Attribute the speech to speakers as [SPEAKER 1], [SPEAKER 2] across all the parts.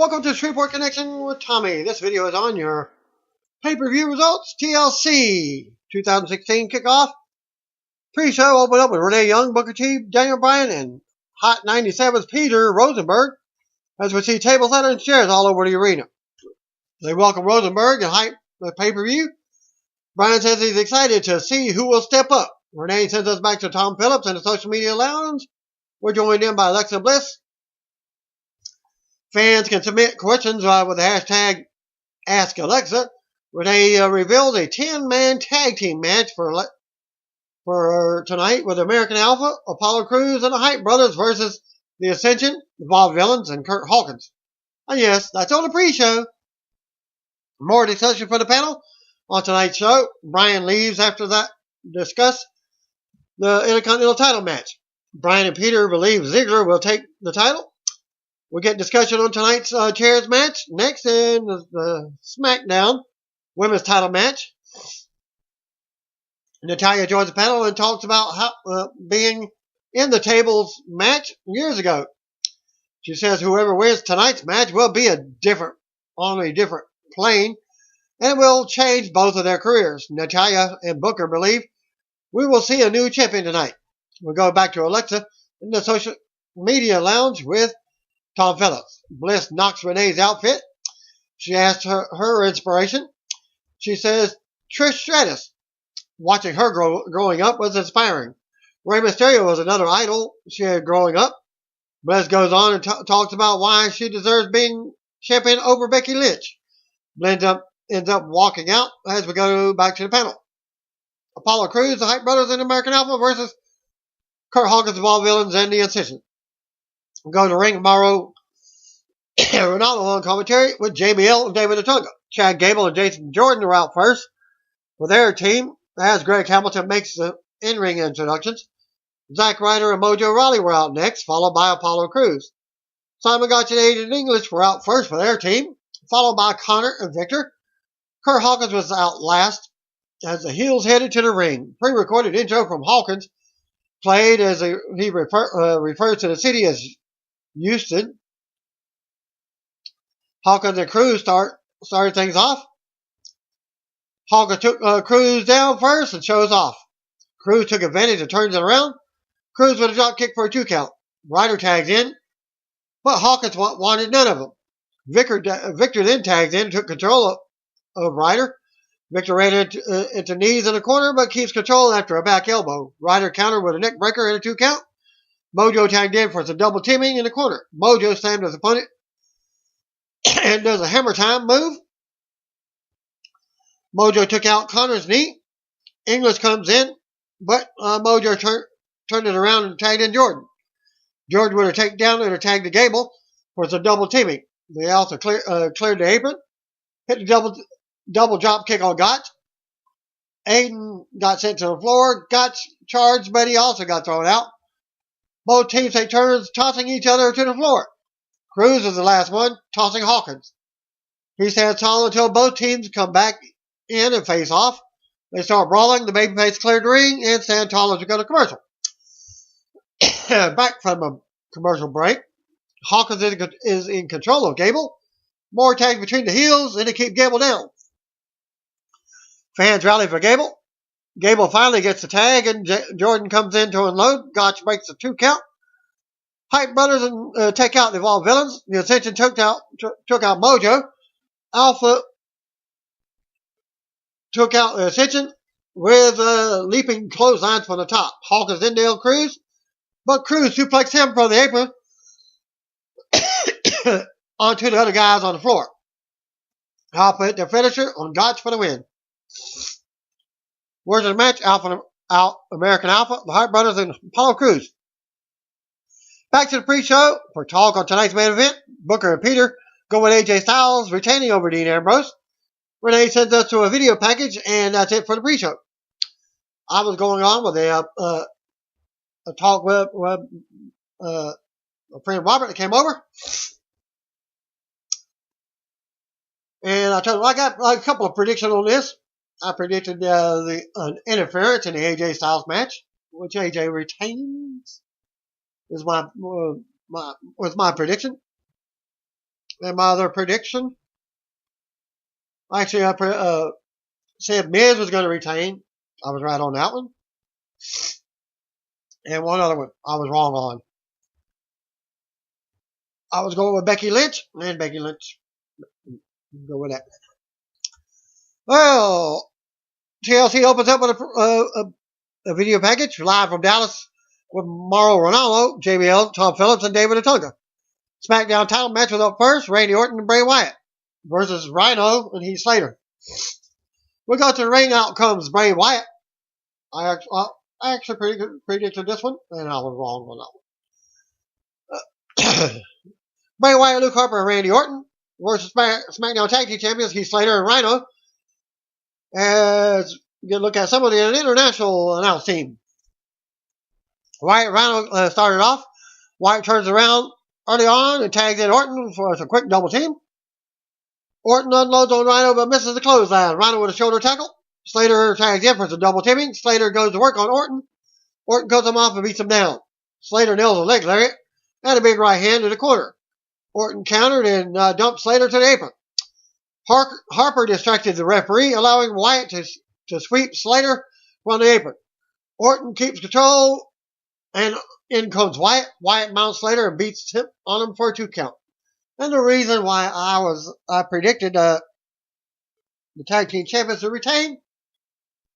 [SPEAKER 1] Welcome to Shreveport Connection with Tommy. This video is on your pay-per-view results. TLC 2016 kickoff. Pre-show opened up with Renee Young, Booker T, Daniel Bryan, and Hot 97's Peter Rosenberg as we see tables, ladders, and chairs all over the arena. They welcome Rosenberg and hype the pay-per-view. Bryan says he's excited to see who will step up. Renee sends us back to Tom Phillips in the social media lounge. We're joined in by Alexa Bliss. Fans can submit questions with the hashtag AskAlexa. Renee reveals a 10-man tag team match for tonight with American Alpha, Apollo Crews, and the Hype Brothers versus the Ascension, the Vaudevillains, and Kurt Hawkins. And yes, that's on the pre-show. More discussion for the panel on tonight's show. Bryan leaves after that discuss the Intercontinental title match. Bryan and Peter believe Ziggler will take the title. We'll get discussion on tonight's chairs match. Next in the SmackDown women's title match. Natalya joins the panel and talks about how, being in the tables match years ago. She says whoever wins tonight's match will be on a different plane and will change both of their careers. Natalya and Booker believe we will see a new champion tonight. We'll go back to Alexa in the social media lounge with Tom Phillips. Bliss knocks Renee's outfit. She asks her inspiration. She says Trish Stratus. Watching her growing up was inspiring. Rey Mysterio was another idol she had growing up. Bliss goes on and talks about why she deserves being champion over Becky Lynch. Bliss ends up walking out as we go back to the panel. Apollo Crews, the Hype Brothers, and American Alpha versus Kurt Hawkins, the Vaudevillains, and the Ascension. We'll go to ring tomorrow. Ronaldo on commentary with JBL and David Otunga. Chad Gable and Jason Jordan are out first for their team as Greg Hamilton makes the in-ring introductions. Zack Ryder and Mojo Rawley were out next, followed by Apollo Crews. Simon Gotch and Aiden English were out first for their team, followed by Connor and Victor. Kurt Hawkins was out last as the heels headed to the ring. Pre-recorded intro from Hawkins played as he refers to the city as Houston. Hawkins and Crews started things off. Hawkins took Crews down first and shows off. Crews took advantage and turns it around. Crews with a drop kick for a 2 count. Ryder tags in, but Hawkins wanted none of them. Victor then tags in and took control of Ryder. Victor ran into knees in the corner, but keeps control after a back elbow. Ryder countered with a neck breaker and a 2 count. Mojo tagged in for some double teaming in the corner. Mojo slammed his opponent and does a hammer time move. Mojo took out Connor's knee. English comes in, but Mojo turned it around and tagged in Jordan. Jordan would have taken down and tagged the Gable for some double teaming. They also cleared the apron, hit the double drop kick on Gotch. Aiden got sent to the floor. Gotch charged, but he also got thrown out. Both teams take turns tossing each other to the floor. Crews is the last one, tossing Hawkins. He stands tall until both teams come back in and face off. They start brawling. The babyface cleared the ring and stand tall as we go to commercial. Back from a commercial break. Hawkins is in control of Gable. More tags between the heels and to keep Gable down. Fans rally for Gable. Gable finally gets the tag and Jordan comes in to unload. Gotch breaks the 2 count. Hype Brothers take out the Vaudevillains. The Ascension took out Mojo. Alpha took out the Ascension with leaping clotheslines from the top. Hawkins then nailed Crews, but Crews suplexed him from the apron onto the other guys on the floor. Alpha hit their finisher on Gotch for the win. Words of the match, American Alpha, the Hype Brothers, and Apollo Crews. Back to the pre-show for talk on tonight's main event. Booker and Peter go with AJ Styles retaining over Dean Ambrose. Renee sends us to a video package, and that's it for the pre-show. I was going on with a talk with a friend Robert that came over. And I told him I got a couple of predictions on this. I predicted the interference in the AJ Styles match, which AJ retains. Was my prediction. And my other prediction, actually, I said Miz was going to retain. I was right on that one. And one other one I was wrong on. I was going with Becky Lynch, and Becky Lynch. Go with that. Well, TLC opens up with a video package live from Dallas with Mauro Ronaldo, JBL, Tom Phillips, and David Otunga. SmackDown title match was up first. Randy Orton and Bray Wyatt versus Rhino and Heath Slater. We go to the ring. Out comes Bray Wyatt. I actually predicted this one, and I was wrong on that one. Bray Wyatt, Luke Harper, and Randy Orton versus SmackDown Tag Team Champions Heath Slater and Rhino. As we get a look at some of the international announce team. Wyatt Rhino started off. Wyatt turns around early on and tags in Orton for a quick double team. Orton unloads on Rhino but misses the clothesline. Rhino with a shoulder tackle. Slater tags in for some double teaming. Slater goes to work on Orton. Orton cuts him off and beats him down. Slater nails a leg lariat and a big right hand to the corner. Orton countered and dumped Slater to the apron. Harper distracted the referee, allowing Wyatt to sweep Slater from the apron. Orton keeps control, and in comes Wyatt. Wyatt mounts Slater and beats him on him for a 2 count. And the reason why I predicted the tag team champions to retain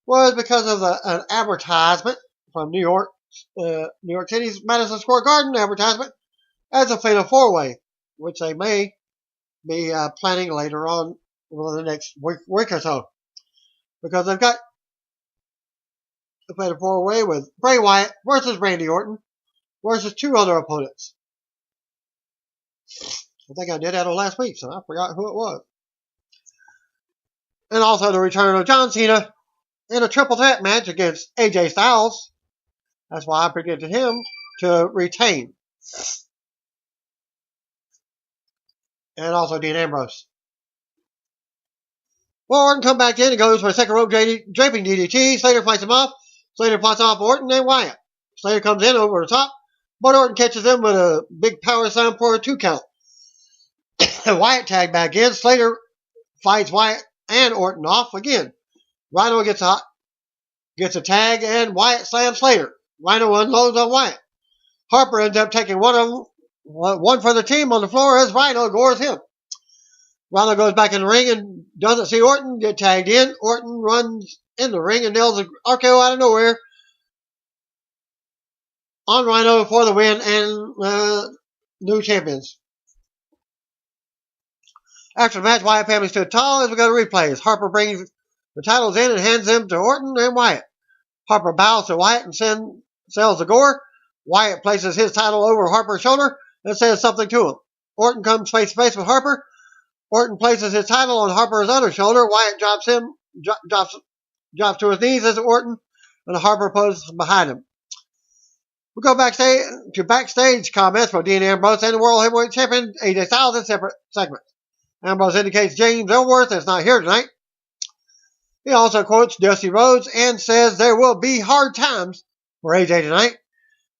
[SPEAKER 1] was because of an advertisement from New York City's Madison Square Garden advertisement as a fatal 4-way, which they may be planning later on over the next week or so, because they've got the fatal 4-way with Bray Wyatt versus Randy Orton versus 2 other opponents. I think I did that on last week, so I forgot who it was. And also the return of John Cena in a triple threat match against AJ Styles. That's why I predicted him to retain. And also Dean Ambrose. Well, Orton comes back in and goes for a second rope draping DDT. Slater fights him off. Slater fights off Orton and Wyatt. Slater comes in over the top, but Orton catches him with a big power slam for a 2 count. Wyatt tagged back in. Slater fights Wyatt and Orton off again. Rhino gets a tag, and Wyatt slams Slater. Rhino unloads on Wyatt. Harper ends up taking one for the team on the floor as Rhino gores him. Rhino goes back in the ring and doesn't see Orton get tagged in. Orton runs in the ring and nails an RKO out of nowhere on Rhino for the win and new champions. After the match, Wyatt family stood tall as we go to replays. Harper brings the titles in and hands them to Orton and Wyatt. Harper bows to Wyatt and sells the gore. Wyatt places his title over Harper's shoulder and says something to him. Orton comes face to face with Harper. Orton places his title on Harper's other shoulder. Wyatt drops to his knees as Orton, and Harper poses behind him. We go backstage comments from Dean Ambrose and the World Heavyweight Champion AJ Styles in separate segments. Ambrose indicates James Ellsworth is not here tonight. He also quotes Dusty Rhodes and says there will be hard times for AJ tonight.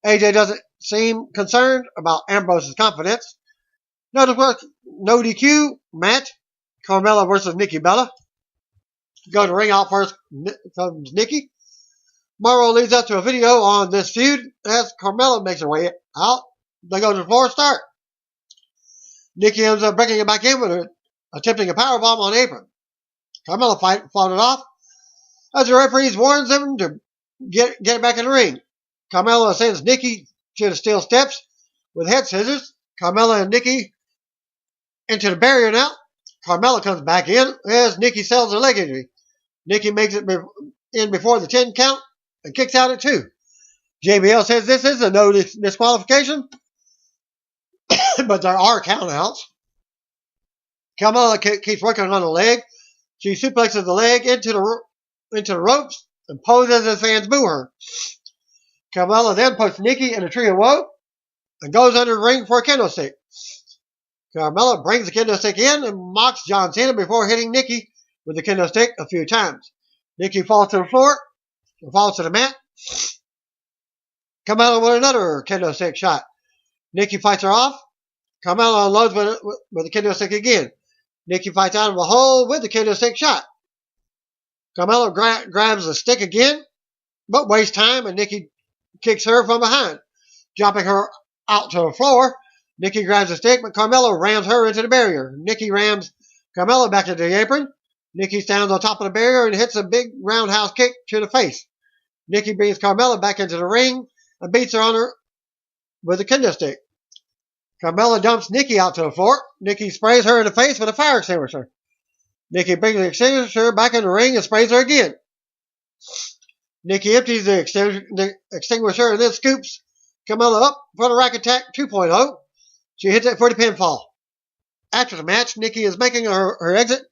[SPEAKER 1] AJ doesn't seem concerned about Ambrose's confidence. No DQ match. Carmella versus Nikki Bella. Go to ring out first comes Nikki. Mauro leads up to a video on this feud as Carmella makes her way out. They go to the floor start. Nikki ends up breaking it back in with attempting a powerbomb on apron. Carmella fought it off as the referee warns them to get it back in the ring. Carmella sends Nikki to the steel steps with head scissors. Carmella and Nikki into the barrier now. Carmella comes back in as Nikki sells her leg injury. Nikki makes it in before the 10 count and kicks out at 2. JBL says this is a no disqualification, but there are countouts. Carmella keeps working on the leg. She suplexes the leg into the ropes and poses as fans boo her. Carmella then puts Nikki in a tree of woe and goes under the ring for a kendo stick. Carmella brings the kendo stick in and mocks John Cena before hitting Nikki with the kendo stick a few times. Nikki falls to the floor and falls to the mat. Carmella with another kendo stick shot. Nikki fights her off. Carmelo unloads with the kendo stick again. Nikki fights out of a hole with the kendo stick shot. Carmelo grabs the stick again, but wastes time, and Nikki kicks her from behind, dropping her out to the floor. Nikki grabs the stick, but Carmelo rams her into the barrier. Nikki rams Carmelo back into the apron. Nikki stands on top of the barrier and hits a big roundhouse kick to the face. Nikki brings Carmella back into the ring and beats her on her with a kendo stick. Carmella dumps Nikki out to the floor. Nikki sprays her in the face with a fire extinguisher. Nikki brings the extinguisher back in the ring and sprays her again. Nikki empties the extinguisher and then scoops Carmella up for the Rack Attack 2.0. She hits it for the pinfall. After the match, Nikki is making her exit.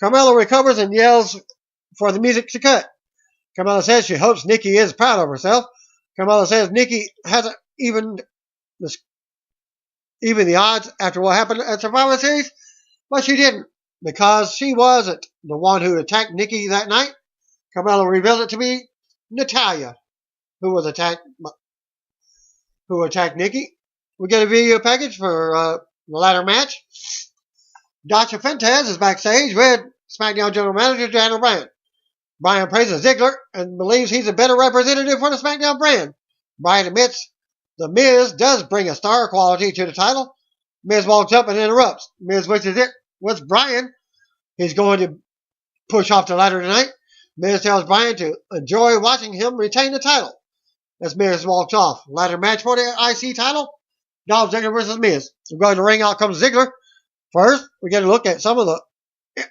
[SPEAKER 1] Carmella recovers and yells for the music to cut. Carmella says she hopes Nikki is proud of herself. Carmella says Nikki hasn't even the odds after what happened at Survivor Series, but she didn't, because she wasn't the one who attacked Nikki that night. Carmella revealed it to be Natalya, who attacked Nikki. We get a video package for the latter match. Dasha Fentez is backstage with SmackDown General Manager Daniel Bryan. Bryan praises Ziggler and believes he's a better representative for the SmackDown brand. Bryan admits The Miz does bring a star quality to the title. Miz walks up and interrupts. Miz wishes it was Bryan. He's going to push off the ladder tonight. Miz tells Bryan to enjoy watching him retain the title. As Miz walks off. Ladder match for the IC title. Dolph Ziggler versus Miz. Going to ring, out comes Ziggler. First, we get a look at some of the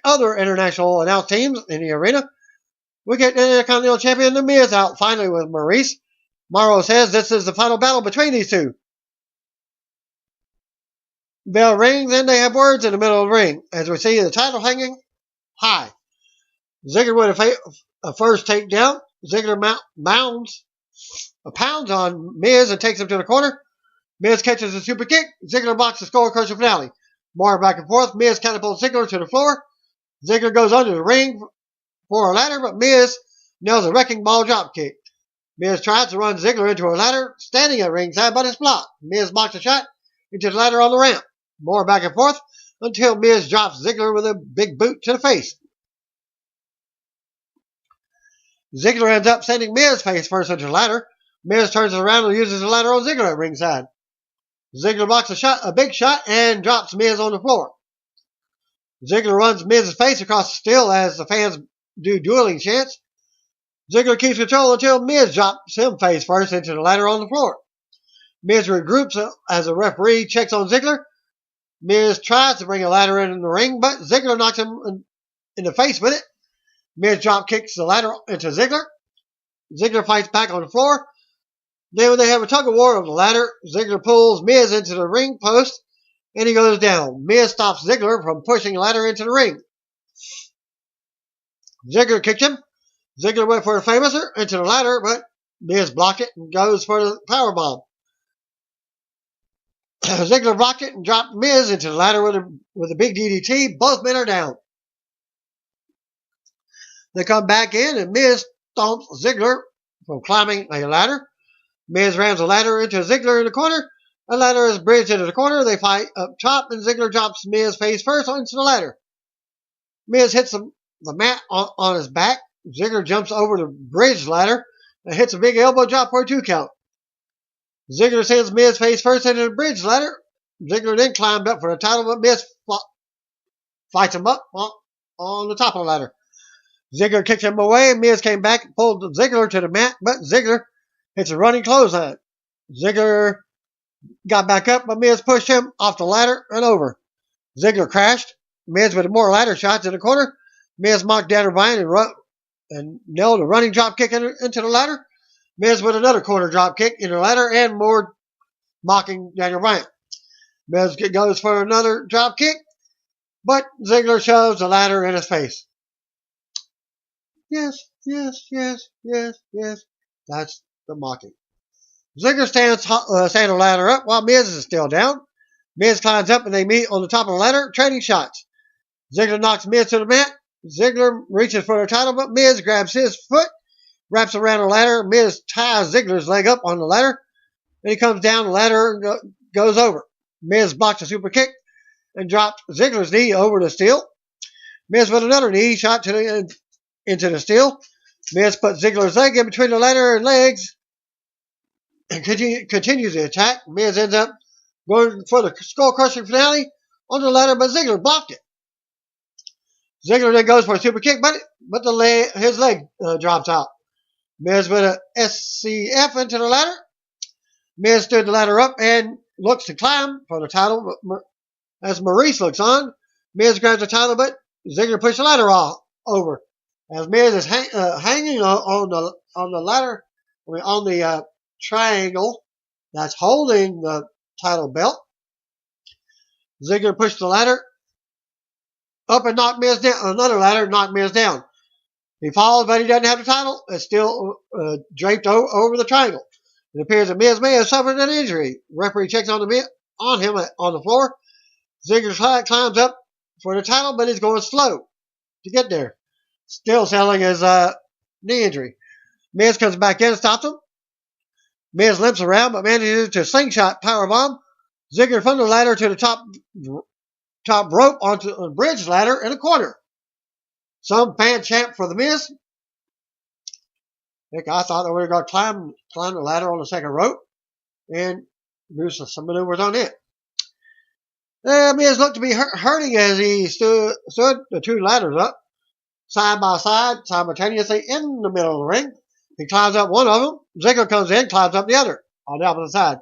[SPEAKER 1] other international announced teams in the arena. We get the Intercontinental Champion The Miz out finally with Maurice. Morrow says this is the final battle between these two. Bell rings and they have words in the middle of the ring as we see the title hanging high. Ziggler with a first takedown. Ziggler pounds on Miz and takes him to the corner. Miz catches a super kick. Ziggler blocks the skull crusher finale. More back and forth. Miz catapults Ziggler to the floor. Ziggler goes under the ring for a ladder, but Miz nails a wrecking ball drop kick. Miz tries to run Ziggler into a ladder, standing at ringside, but it's blocked. Miz blocks a shot into the ladder on the ramp. More back and forth until Miz drops Ziggler with a big boot to the face. Ziggler ends up sending Miz face first into the ladder. Miz turns around and uses the ladder on Ziggler at ringside. Ziggler blocks a big shot and drops Miz on the floor. Ziggler runs Miz's face across the steel as the fans do dueling chants. Ziggler keeps control until Miz drops him face first into the ladder on the floor. Miz regroups as a referee checks on Ziggler. Miz tries to bring a ladder in the ring, but Ziggler knocks him in the face with it. Miz drop kicks the ladder into Ziggler. Ziggler fights back on the floor. Then when they have a tug of war on the ladder, Ziggler pulls Miz into the ring post and he goes down. Miz stops Ziggler from pushing the ladder into the ring. Ziggler kicked him. Ziggler went for a famouser into the ladder, but Miz blocked it and goes for the powerbomb. Ziggler blocked it and dropped Miz into the ladder with a big DDT. Both men are down. They come back in and Miz stomps Ziggler from climbing a ladder. Miz rams a ladder into Ziggler in the corner. The ladder is bridged into the corner. They fight up top and Ziggler drops Miz face first into the ladder. Miz hits the mat on his back. Ziggler jumps over the bridge ladder and hits a big elbow drop for a 2 count. Ziggler sends Miz face first into the bridge ladder. Ziggler then climbed up for the title, but Miz fights him up on the top of the ladder. Ziggler kicked him away. Miz came back and pulled Ziggler to the mat, but Ziggler hits a running clothesline. Ziggler got back up, but Miz pushed him off the ladder and over. Ziggler crashed. Miz with more ladder shots in the corner. Miz mocked Daniel Bryan and nailed a running drop kick into the ladder. Miz with another corner drop kick into the ladder and more mocking Daniel Bryan. Miz goes for another drop kick, but Ziggler shoves the ladder in his face. Yes. That's the mocking. Ziggler stands the ladder up while Miz is still down. Miz climbs up and they meet on the top of the ladder, trading shots. Ziggler knocks Miz to the mat. Ziggler reaches for the title, but Miz grabs his foot, wraps around the ladder. Miz ties Ziggler's leg up on the ladder. Then he comes down the ladder and goes over. Miz blocked a super kick and dropped Ziggler's knee over the steel. Miz with another knee shot into the steel. Miz put Ziggler's leg in between the ladder and legs and continues the attack. Miz ends up going for the skull-crushing finale on the ladder, but Ziggler blocked it. Ziggler then goes for a super kick, but his leg drops out. Miz with a SCF into the ladder. Miz stood the ladder up and looks to climb for the title. As Maurice looks on, Miz grabs the title, but Ziggler pushed the ladder over. As Miz is hanging on the ladder, on the triangle that's holding the title belt, Ziggler pushed the ladder up and knocked Miz down. Another ladder knocked Miz down. He falls, but he doesn't have the title. It's still draped over the triangle. It appears that Miz may have suffered an injury. Referee checks on him on the floor. Ziggler climbs up for the title, but he's going slow to get there. Still selling his knee injury. Miz comes back in and stops him. Miz limps around, but manages to slingshot powerbomb Ziggler from the ladder to the top rope onto a bridge ladder in a corner. Some fan chant for the Miz. Heck, I thought they were going to climb the ladder on the second rope and do some maneuvers on it. Miz looked to be hurting as he stood the two ladders up, side by side, simultaneously in the middle of the ring. He climbs up one of them. Ziggler comes in, climbs up the other on the opposite side.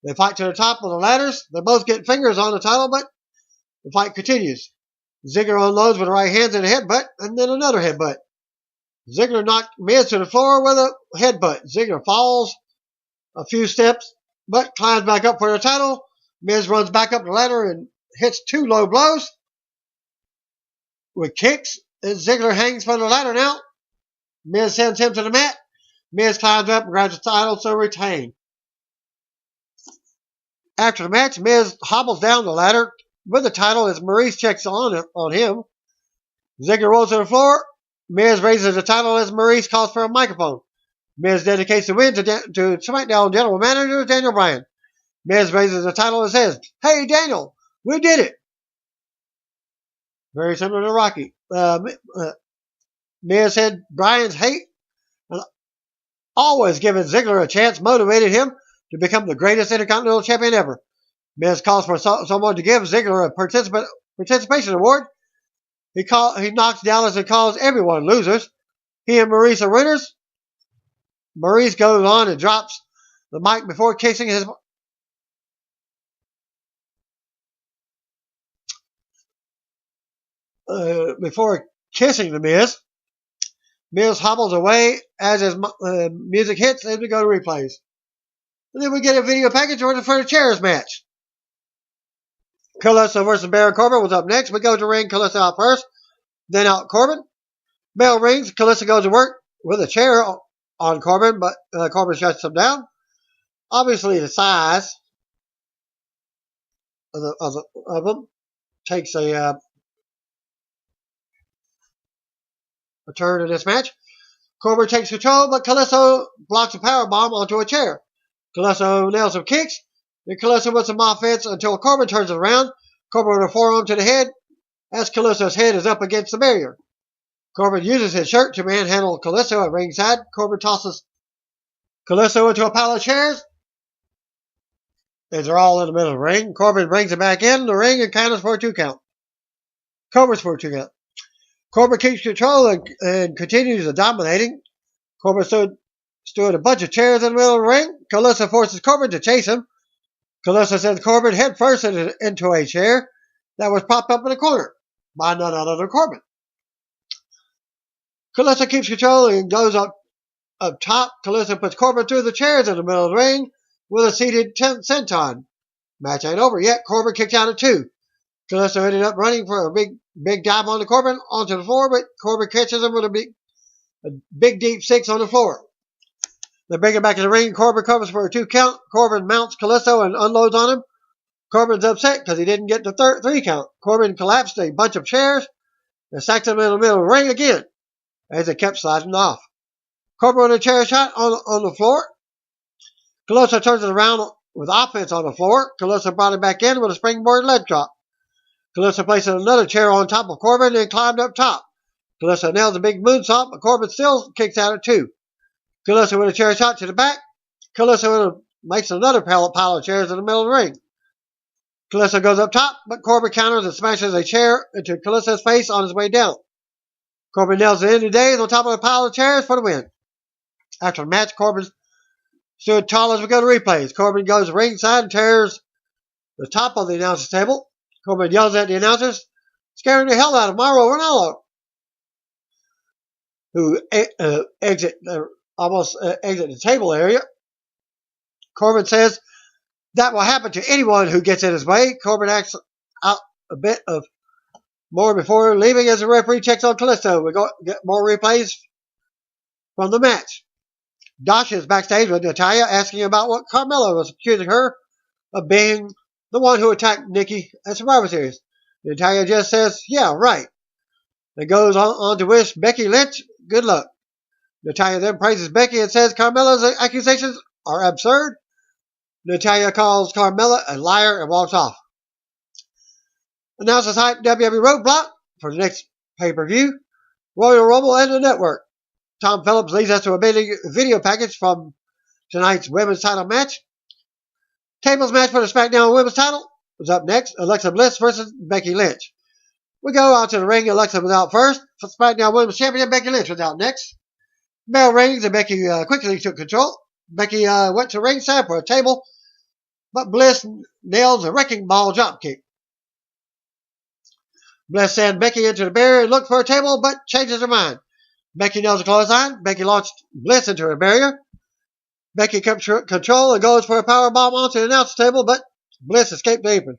[SPEAKER 1] They fight to the top of the ladders. They both get fingers on the title, but the fight continues. Ziggler unloads with the right hands and a headbutt, and then another headbutt. Ziggler knocked Miz to the floor with a headbutt. Ziggler falls a few steps, but climbs back up for the title. Miz runs back up the ladder and hits two low blows with kicks. And Ziggler hangs from the ladder now. Miz sends him to the mat. Miz climbs up and grabs the title to retain. After the match, Miz hobbles down the ladder with the title as Maurice checks on him. Ziggler rolls to the floor. Miz raises the title as Maurice calls for a microphone. Miz dedicates the win to SmackDown General Manager Daniel Bryan. Miz raises the title and says, "Hey, Daniel, we did it." Very similar to Rocky. Miz said Bryan's hate and always giving Ziggler a chance motivated him to become the greatest Intercontinental Champion ever. Miz calls for someone to give Ziggler a participation award. He knocks Dallas and calls everyone losers. He and Maurice are winners. Maurice goes on and drops the mic before kissing the Miz. Miz hobbles away as his music hits and we go to replays. And then we get a video package for the chairs match. Callisto versus Baron Corbin was up next. We go to ring, Callisto out first, then out Corbin. Bell rings, Callisto goes to work with a chair on Corbin, but Corbin shuts him down. Obviously, the size of them takes a turn in this match. Corbin takes control, but Callisto blocks a powerbomb onto a chair. Callisto nails some kicks. Then Callisto with some offense until Corbin turns it around. Corbin with a forearm to the head as Callisto's head is up against the barrier. Corbin uses his shirt to manhandle Callisto at ringside. Corbin tosses Callisto into a pile of chairs as they're all in the middle of the ring. Corbin brings it back in the ring and counters for a 2 count. Corbin's for a 2 count. Corbin keeps control and continues dominating. Corbin stood a bunch of chairs in the middle of the ring. Callisto forces Corbin to chase him. Callisto sends Corbin head first into a chair that was propped up in the corner by none other than Corbin. Callisto keeps control and goes up top. Callisto puts Corbin through the chairs in the middle of the ring with a seated senton. Match ain't over yet. Corbin kicks out at 2. Callisto ended up running for a big dive on Corbin onto the floor, but Corbin catches him with a big deep 6 on the floor. They bring him back to the ring. Corbin covers for a 2 count. Corbin mounts Callisto and unloads on him. Corbin's upset because he didn't get the 3 count. Corbin collapsed a bunch of chairs and sacked him in the middle of the ring again as they kept sliding off. Corbin with a chair shot on the floor. Callisto turns it around with offense on the floor. Calissa brought him back in with a springboard leg drop. Calissa placed another chair on top of Corbin and climbed up top. Calissa nails a big moonsault, but Corbin still kicks out at 2. Calissa with a chair shot to the back. Calissa makes another pile of chairs in the middle of the ring. Calissa goes up top, but Corbin counters and smashes a chair into Calissa's face on his way down. Corbin nails the end of days on top of a pile of chairs for the win. After the match, Corbin stood tall as we go to replays. Corbin goes ringside and tears the top of the announcer's table. Corbin yells at the announcers, scaring the hell out of Mauro Ranallo, who exit the table area. Corbin says that will happen to anyone who gets in his way. Corbin acts out a bit of more before leaving as the referee checks on Callisto. We get more replays from the match. Dasha is backstage with Natalya asking about what Carmella was accusing her of being the one who attacked Nikki at Survivor Series. Natalya just says, yeah, right. And goes on to wish Becky Lynch good luck. Natalya then praises Becky and says Carmella's accusations are absurd. Natalya calls Carmella a liar and walks off. Announces hype WWE roadblock for the next pay-per-view, Royal Rumble, and the network. Tom Phillips leads us to a video package from tonight's women's title match. Tables match for the SmackDown women's title was up next. Alexa Bliss versus Becky Lynch. We go out to the ring. Alexa was out first. For SmackDown women's champion, Becky Lynch was out next. Bell rings and Becky quickly took control. Becky went to ringside for a table, but Bliss nails a wrecking ball dropkick. Bliss sends Becky into the barrier and looks for a table, but changes her mind. Becky nails a clothesline. Becky launched Bliss into her barrier. Becky kept control and goes for a powerbomb onto the announce table, but Bliss escaped the apron.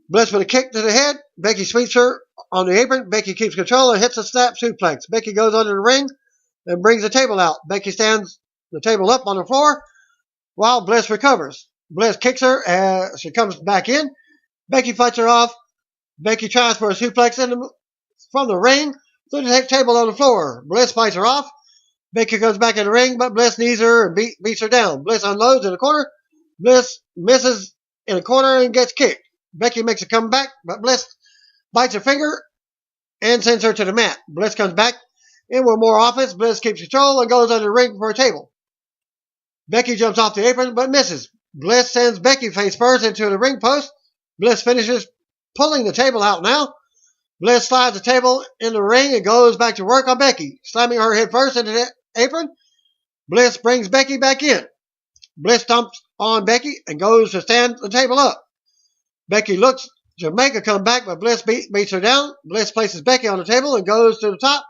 [SPEAKER 1] Bliss with a kick to the head. Becky sweeps her on the apron. Becky keeps control and hits a snap suplex. Becky goes under the ring and brings the table out. Becky stands the table up on the floor while Bliss recovers. Bliss kicks her as she comes back in. Becky fights her off. Becky tries for a suplex from the ring through the table on the floor. Bliss fights her off. Becky comes back in the ring, but Bliss knees her and beats her down. Bliss unloads in the corner. Bliss misses in the corner and gets kicked. Becky makes a comeback, but Bliss bites her finger and sends her to the mat. Bliss comes back in with more offense. Bliss keeps control and goes under the ring for a table. Becky jumps off the apron, but misses. Bliss sends Becky face first into the ring post. Bliss finishes pulling the table out now. Bliss slides the table in the ring and goes back to work on Becky, slamming her head first into the apron. Bliss brings Becky back in. Bliss stomps on Becky and goes to stand the table up. Becky looks to make a comeback, but Bliss beats her down. Bliss places Becky on the table and goes to the top,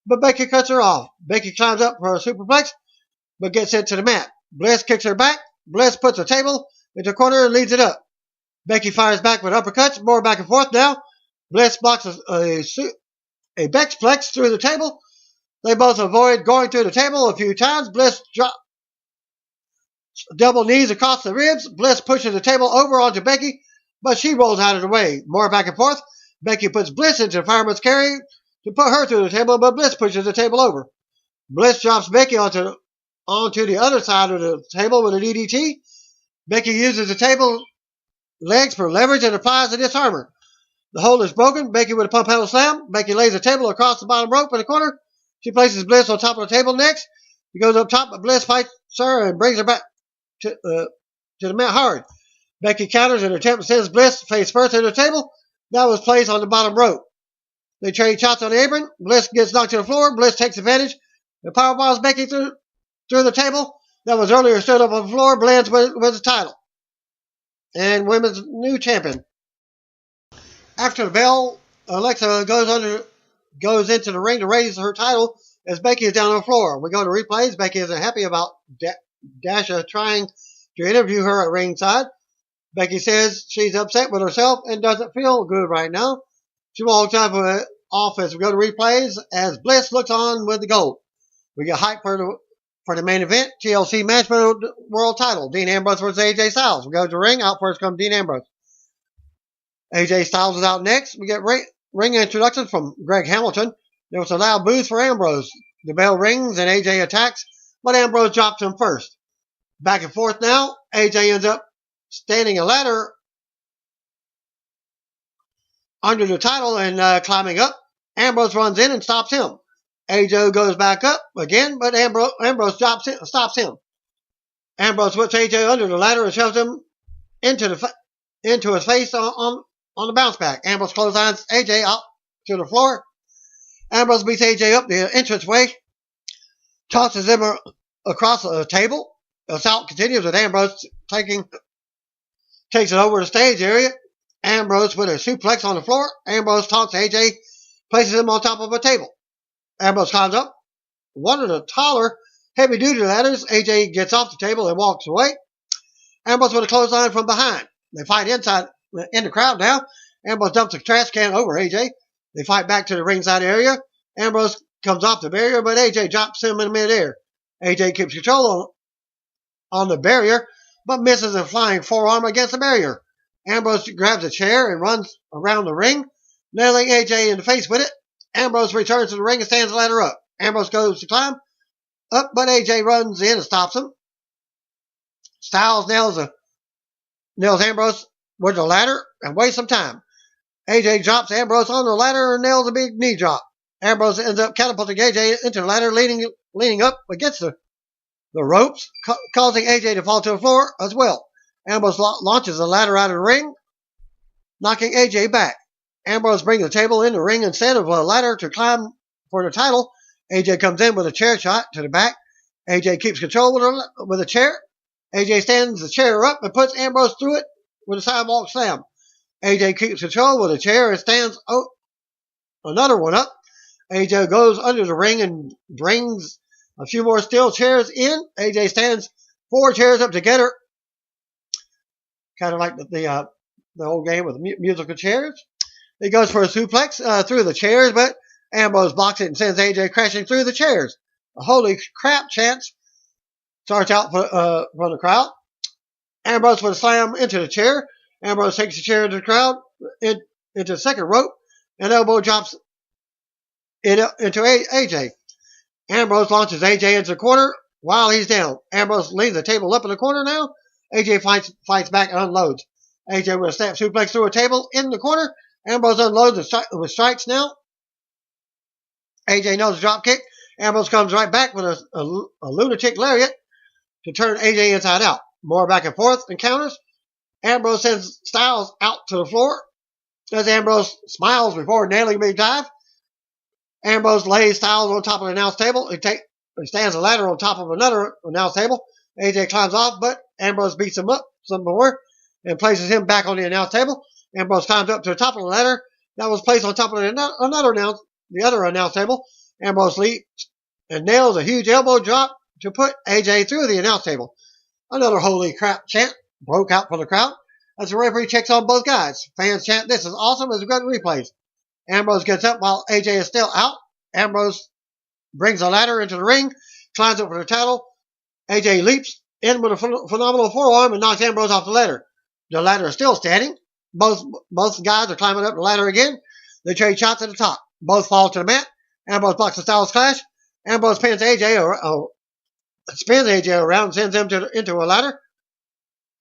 [SPEAKER 1] but Becky cuts her off. Becky climbs up for a superplex, but gets sent to the mat. Bliss kicks her back. Bliss puts the table into a corner and leads it up. Becky fires back with uppercuts, more back and forth now. Bliss blocks a Bexplex through the table. They both avoid going through the table a few times. Bliss drops double knees across the ribs. Bliss pushes the table over onto Becky, but she rolls out of the way. More back and forth. Becky puts Bliss into the fireman's carry to put her through the table, but Bliss pushes the table over. Bliss drops Becky onto the other side of the table with a DDT. Becky uses the table legs for leverage and applies a disarmer. The hold is broken. Becky with a pump handle slam. Becky lays the table across the bottom rope in the corner. She places Bliss on top of the table next. She goes up top, but Bliss fights her and brings her back to the mat hard. Becky counters and attempts to send Bliss face first into the table. That was placed on the bottom rope. They trade shots on the apron. Bliss gets knocked to the floor. Bliss takes advantage and powerbombs Becky through the table. That was earlier stood up on the floor. Bliss wins the title and women's new champion. After the bell, Alexa goes into the ring to raise her title as Becky is down on the floor. We go to replays. Becky isn't happy about Dasha trying to interview her at ringside. Becky says she's upset with herself and doesn't feel good right now. She walks out of the office. We go to replays as Bliss looks on with the gold. We get hype for the main event, TLC match for the world title. Dean Ambrose versus AJ Styles. We go to the ring. Out first comes Dean Ambrose. AJ Styles is out next. We get ring introductions from Greg Hamilton. There was a loud boost for Ambrose. The bell rings and AJ attacks, but Ambrose drops him first. Back and forth now. AJ ends up standing a ladder under the title and climbing up. Ambrose runs in and stops him. AJ goes back up again, but Ambrose stops him. Ambrose puts AJ under the ladder and shoves him into his face on the bounce back. Ambrose clotheslines AJ out to the floor. Ambrose beats AJ up the entranceway, tosses him across the table. The assault continues with Ambrose takes it over the stage area. Ambrose with a suplex on the floor. Ambrose taunts AJ, places him on top of a table. Ambrose climbs up one of the taller, heavy-duty ladders. AJ gets off the table and walks away. Ambrose with a clothesline from behind. They fight inside in the crowd now. Ambrose dumps a trash can over AJ. They fight back to the ringside area. Ambrose comes off the barrier, but AJ drops him in midair. AJ keeps control on the barrier, but misses a flying forearm against the barrier. Ambrose grabs a chair and runs around the ring, nailing AJ in the face with it. Ambrose returns to the ring and stands the ladder up. Ambrose goes to climb up, but AJ runs in and stops him. Styles nails Ambrose with the ladder and wastes some time. AJ drops Ambrose on the ladder and nails a big knee drop. Ambrose ends up catapulting AJ into the ladder, leaning up against the ropes, causing AJ to fall to the floor as well. Ambrose launches the ladder out of the ring, knocking AJ back. Ambrose brings the table in the ring instead of a ladder to climb for the title. AJ comes in with a chair shot to the back. AJ keeps control with a chair. AJ stands the chair up and puts Ambrose through it with a sidewalk slam. AJ keeps control with a chair and stands another one up. AJ goes under the ring and brings a few more steel chairs in. AJ stands 4 chairs up together, kind of like the old game with musical chairs. He goes for a suplex through the chairs, but Ambrose blocks it and sends AJ crashing through the chairs. A holy crap chant starts out from the crowd. Ambrose with a slam into the chair. Ambrose takes the chair into the crowd, into the second rope, and elbow drops it into AJ. Ambrose launches AJ into the corner while he's down. Ambrose leaves the table up in the corner now. AJ fights back and unloads. AJ with a snap suplex through a table in the corner. Ambrose unloads with strikes now. AJ knows the drop kick. Ambrose comes right back with a lunatic lariat to turn AJ inside out. More back and forth encounters. Ambrose sends Styles out to the floor as Ambrose smiles before nailing a big dive. Ambrose lays Styles on top of the announce table. He stands a ladder on top of another announce table. AJ climbs off, but Ambrose beats him up some more and places him back on the announce table. Ambrose climbs up to the top of the ladder that was placed on top of the other announce table. Ambrose leaps and nails a huge elbow drop to put AJ through the announce table. Another holy crap chant broke out from the crowd as the referee checks on both guys. Fans chant, "This is awesome," as good replays. Ambrose gets up while AJ is still out. Ambrose brings a ladder into the ring, climbs up for the title. AJ leaps in with a phenomenal forearm and knocks Ambrose off the ladder. The ladder is still standing. Both guys are climbing up the ladder again. They trade shots at the top. Both fall to the mat. Ambrose blocks the Styles Clash. Ambrose spins AJ around and sends him into a ladder.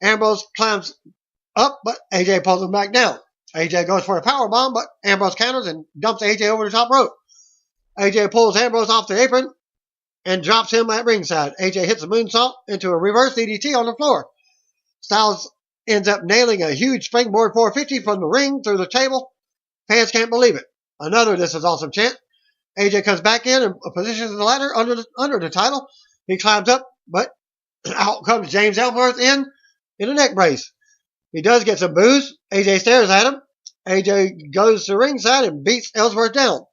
[SPEAKER 1] Ambrose climbs up, but AJ pulls him back down. AJ goes for a powerbomb, but Ambrose counters and dumps AJ over the top rope. AJ pulls Ambrose off the apron and drops him at ringside. AJ hits a moonsault into a reverse DDT on the floor. Styles ends up nailing a huge springboard 450 from the ring through the table. Fans can't believe it. Another "This is awesome" chant. AJ comes back in and positions the ladder under the title. He climbs up, but out comes James Ellsworth in a neck brace. He does get some boos. AJ stares at him. AJ goes to ringside and beats Ellsworth down.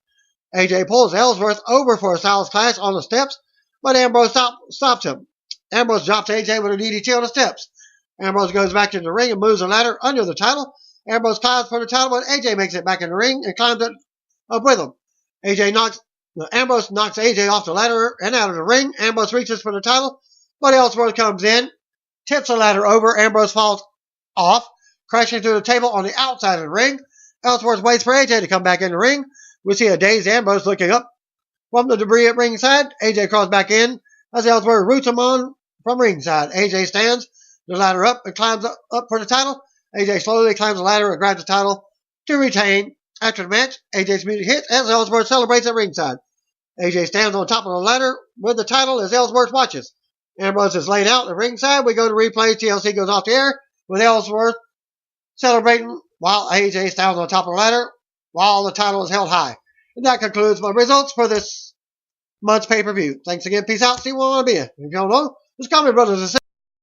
[SPEAKER 1] AJ pulls Ellsworth over for a Styles Clash on the steps, but Ambrose stops him. Ambrose drops AJ with a DDT on the steps. Ambrose goes back to the ring and moves the ladder under the title. Ambrose climbs for the title, but AJ makes it back in the ring and climbs up with him. Ambrose knocks AJ off the ladder and out of the ring. Ambrose reaches for the title, but Ellsworth comes in, tips the ladder over. Ambrose falls off, crashing through the table on the outside of the ring. Ellsworth waits for AJ to come back in the ring. We see a dazed Ambrose looking up from the debris at ringside. AJ crawls back in as Ellsworth roots him on from ringside. AJ stands the ladder up and climbs up for the title. AJ slowly climbs the ladder and grabs the title to retain. After the match, AJ's music hits as Ellsworth celebrates at ringside. AJ stands on top of the ladder with the title as Ellsworth watches. Ambrose is laid out at ringside. We go to replay. TLC goes off the air with Ellsworth celebrating while AJ stands on top of the ladder while the title is held high. And that concludes my results for this month's pay-per-view. Thanks again. Peace out. See what I want to be. If you don't know, just call me brothers and sisters.